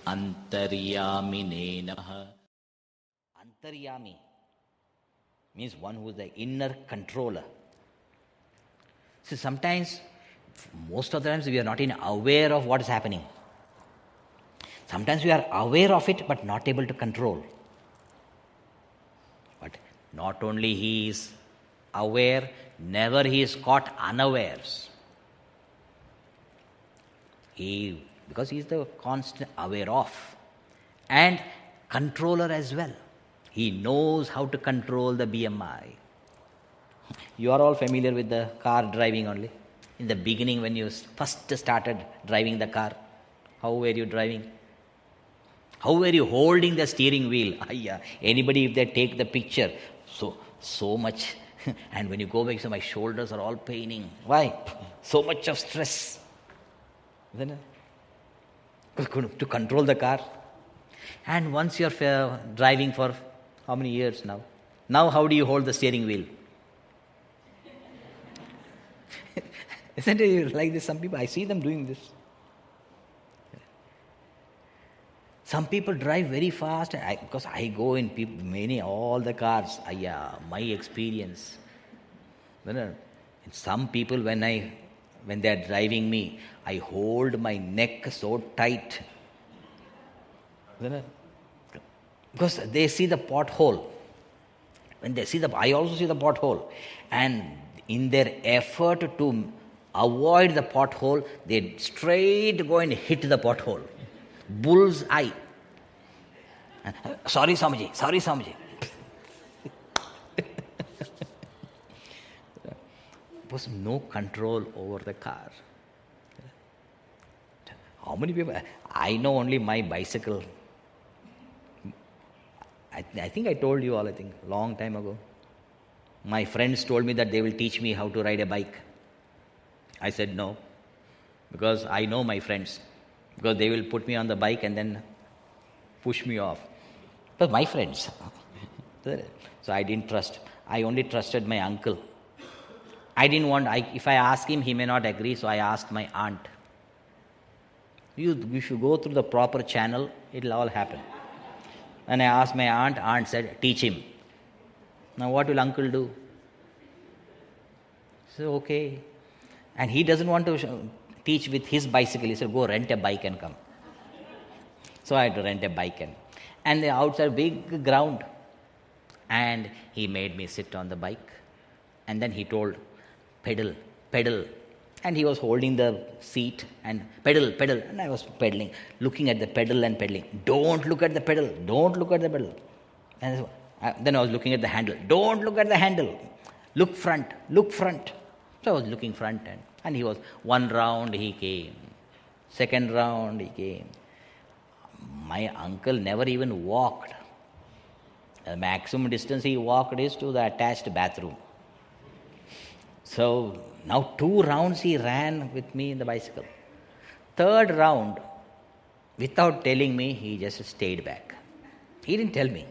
Antaryamine Namaha. Antaryami means one who is the inner controller. So sometimes, most of the times, we are not even aware of what is happening. Sometimes we are aware of it but not able to control. But not only he is aware, never he is caught unawares. Because he is the constant aware of and controller as well. He knows how to control the BMI. You are all familiar with the car driving only. In the beginning, when you first started driving the car, how were you driving? How were you holding the steering wheel? Anybody, if they take the picture, so much. And when you go back, so my shoulders are all paining. Why? So much of stress. Isn't it? To control the car. And once you're driving for how many years now? Now how do you hold the steering wheel? Isn't it like this? Some people, I see them doing this. Some people drive very fast, because I go in all the cars. My experience. Some people, when they are driving me, I hold my neck so tight. Because they see the pothole. When they see I also see the pothole. And in their effort to avoid the pothole, they straight go and hit the pothole. Bull's eye. Sorry, Swamiji. Was no control over the car. How many people? I know only my bicycle. I think I told you all, long time ago. My friends told me that they will teach me how to ride a bike. I said no, because I know my friends. Because they will put me on the bike and then push me off. But my friends. So I didn't trust. I only trusted my uncle. I didn't want, if I ask him, he may not agree, so I asked my aunt. You should go through the proper channel, it'll all happen. And I asked my aunt said, teach him. Now what will uncle do? So okay. And he doesn't want to teach with his bicycle. He said, go rent a bike and come. So I had to rent a bike and the outside big ground. And he made me sit on the bike. And then he told, pedal. And he was holding the seat and pedal. And I was pedaling, looking at the pedal and pedaling. Don't look at the pedal. And then I was looking at the handle. Don't look at the handle. Look front. So I was looking front and he was, one round he came. Second round he came. My uncle never even walked. The maximum distance he walked is to the attached bathroom. So now 2 rounds he ran with me in the bicycle. Third round, without telling me, he just stayed back. He didn't tell me.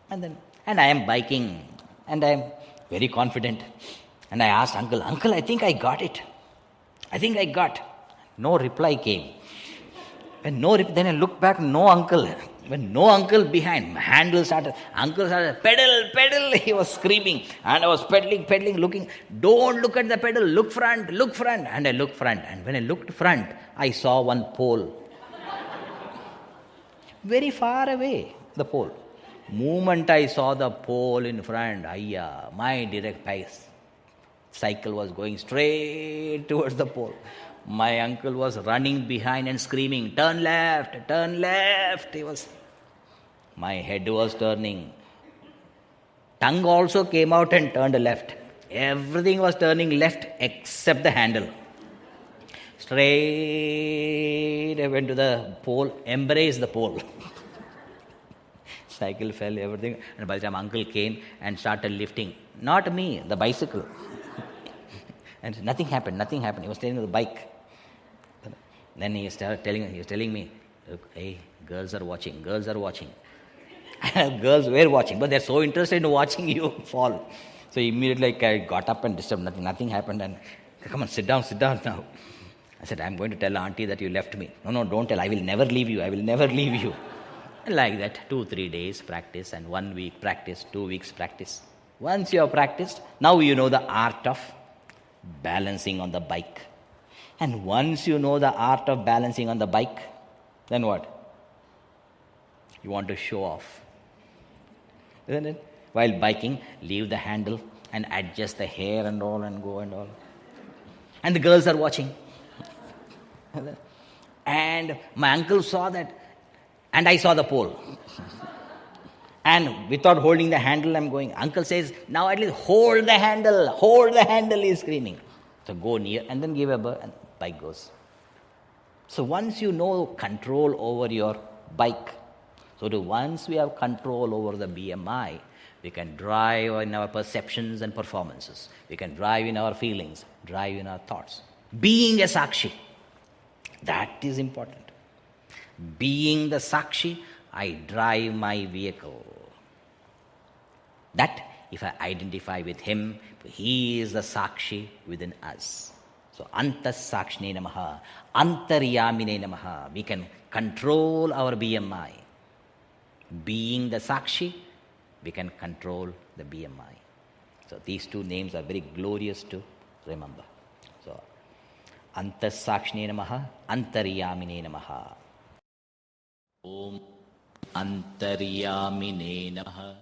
And I am biking and I am very confident. And I asked uncle, I think I got it. No reply came. Then I looked back, no uncle. When no uncle behind, uncle started, pedal, he was screaming. And I was pedaling, looking, don't look at the pedal, look front. And I looked front. And when I looked front, I saw one pole. Very far away, the pole. Moment I saw the pole in front, my direct pace. Cycle was going straight towards the pole. My uncle was running behind and screaming, turn left. My head was turning. Tongue also came out and turned left. Everything was turning left except the handle. Straight I went to the pole, embraced the pole. Cycle fell, everything. And by the time uncle came and started lifting, not me, the bicycle. And nothing happened. He was staying on the bike. Then he was telling me, look, hey, girls are watching. Girls were watching, but they're so interested in watching you fall. So immediately I got up and disturbed. Nothing happened. And come on, sit down now. I said, I'm going to tell auntie that you left me. No, don't tell. I will never leave you. I will never leave you. And like that, 2-3 days practice, and 1 week practice, 2 weeks practice. Once you have practiced, now you know the art of balancing on the bike. And once you know the art of balancing on the bike, then what? You want to show off. Isn't it? While biking, leave the handle and adjust the hair and all and go and all. And the girls are watching. And my uncle saw that, and I saw the pole. And without holding the handle, I'm going. Uncle says, now at least hold the handle, he's screaming. So go near and then give a burr, and bike goes. So once you know control over your bike, once we have control over the BMI, we can drive in our perceptions and performances. We can drive in our feelings, drive in our thoughts. Being a Sakshi, that is important. Being the Sakshi, I drive my vehicle. That, if I identify with him, he is the Sakshi within us. So, Antas Sakshne Namaha, Antaryamine Namaha. We can control our BMI. Being the Sakshi, we can control the BMI. So, these two names are very glorious to remember. So, Antas Sakshne Namaha, Antaryamine Namaha. Om Antaryamine Namaha.